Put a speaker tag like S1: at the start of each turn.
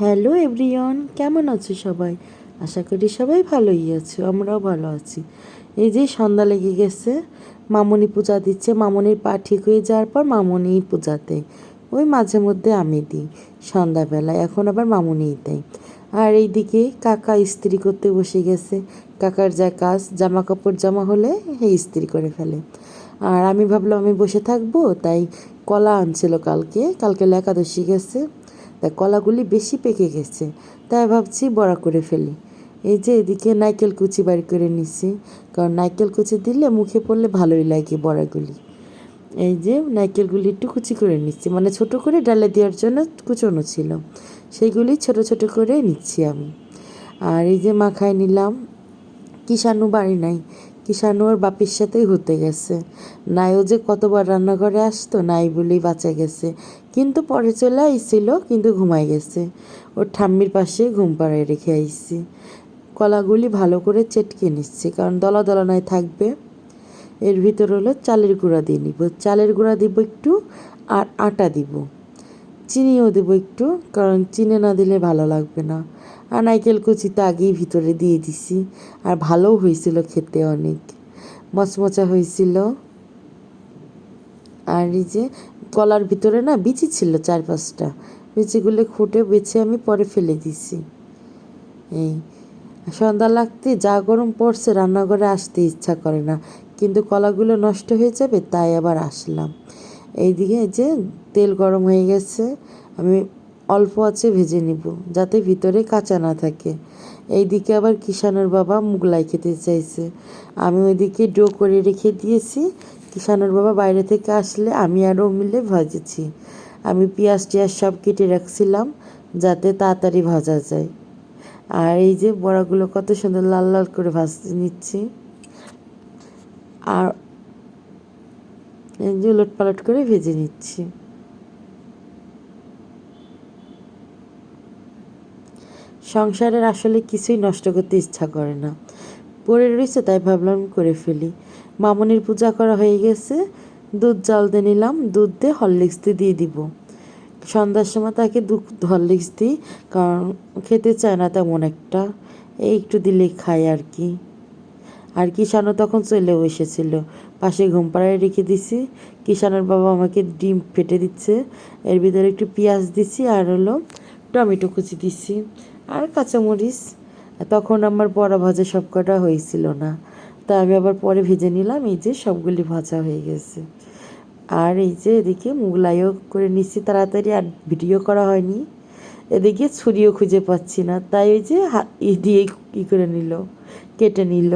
S1: Hello everyone, কেমন আছো সবাই? আশা করি সবাই ভালোই আছো, আমরাও ভালো আছি। এই যে সন্ধ্যা লেগে গেছে, মামনি পূজা দিচ্ছে। মামনির পা ঠিক হয়ে যাওয়ার পর মামনি পূজা দেয়। ওই মাঝে মধ্যে আমি দিই সন্ধ্যাবেলায়, এখন আবার মামনিই দেয়। আর এইদিকে কাকা ইস্ত্রি করতে বসে গেছে। কাকার যা কাজ, জামা কাপড় জমা হলে ইস্ত্রি করে ফেলে। আর আমি ভাবলাম আমি বসে থাকবো, তাই কলা আনছিল কালকে কালকে একাদশী গেছে, তাই কলাগুলি বেশি পেকে গেছে, তাই ভাবছি বড়া করে ফেলি। এই যে এদিকে নারকেল কুচি বাড়ি করে নিচ্ছি, কারণ নারকেল কুচি দিলে মুখে পড়লে ভালোই লাগে বড়াগুলি। এই যে নারকেলগুলি একটু কুচি করে নিচ্ছি, মানে ছোট করে ডালে দেওয়ার জন্য কুচোনো ছিল, সেইগুলি ছোট ছোট করে নিচ্ছি আমি। আর এই যে মাখায় নিলাম। কিষাণু বাড়ি নাই, কিষাণু ওর বাপির সাথেই হতে গেছে। নাই ও যে কতবার রান্নাঘরে আসতো, নাই বলেই বাঁচা গেছে। কিন্তু পরে চলে আইছিল, কিন্তু ঘুমাই গেছে। ওর ঠাম্মির পাশে ঘুম পাড়ায় রেখে আইছি। কলাগুলি ভালো করে চেটকে নিচ্ছি, কারণ দলা দলা নাই থাকবে। এর ভিতর হলো চালের গুঁড়া দিয়ে নিব, চালের গুঁড়া দিব একটু, আর আটা দিব, চিনিও দেবো একটু, কারণ চিনি না দিলে ভালো লাগবে না। আর নারকেল কুচি তো আগেই ভিতরে দিয়ে দিছি। আর ভালোও হয়েছিল খেতে, অনেক মচমচা হয়েছিল। আর এই যে কলার ভিতরে না বিচি ছিল 4-5টা, বিচিগুলো খুঁটে বেছে আমি পরে ফেলে দিছি। এই সন্ধ্যা লাগতে যা গরম পড়ছে, রান্নাঘরে আসতে ইচ্ছা করে না, কিন্তু কলাগুলো নষ্ট হয়ে যাবে তাই আবার আসলাম। এইদিকে যে তেল গরম হয়ে গেছে, আমি অল্প আছে ভেজে নিব, যাতে ভিতরে কাঁচা না থাকে। এইদিকে আবার কিষাণুর বাবা মুগলাই খেতে চাইছে, আমি ওইদিকে ডো করে রেখে দিয়েছি। কিষাণুর বাবা বাইরে থেকে আসলে আমি আরও মিলে ভাজেছি। আমি পেঁয়াজ টিয়াজ সব কেটে রাখছিলাম, যাতে তাড়াতাড়ি ভাজা যায়। আর এই যে বড়াগুলো কত সুন্দর লাল লাল করে ভাজতে নিচ্ছি। আর এই যে উলট পালট করে ভেজে নিচ্ছি। সংসারের আসলে কিছুই নষ্ট করতে ইচ্ছা করে না, পড়ে রয়েছে, তাই ভাবলাম করে ফেলি। মামনির পূজা করা হয়ে গেছে, দুধ জাল দিয়ে নিলাম, দুধ দিয়ে হরলিক্স দিয়ে দিব। সন্ধ্যার সময় তাকে দুধ হরলিক্স দিই, কারণ খেতে চায় না তেমন একটা, এই একটু দিলেই খায় আর কি। আর কিষানও তখন চলেও এসেছিল, পাশে ঘুম পাড়ায় রেখে দিছি। কিষানের বাবা আমাকে ডিম ফেটে দিচ্ছে, এর ভিতরে একটু পেঁয়াজ দিছি, আর হলো টমেটো কুচি দিছি, আর কাঁচামরিচ। তখন আমার বড়া ভাজা সব কটা হয়েছিল না, তা আমি আবার পরে ভেজে নিলাম। এই যে সবগুলি ভাজা হয়ে গেছে। আর এই যে এদিকে মুগলাইও করে নিচ্ছি তাড়াতাড়ি, আর ভিডিও করা হয়নি। এদিকে ছুরিও খুঁজে পাচ্ছি না, তাই ওই যে হাত দিয়ে করে নিল, কেটে নিল।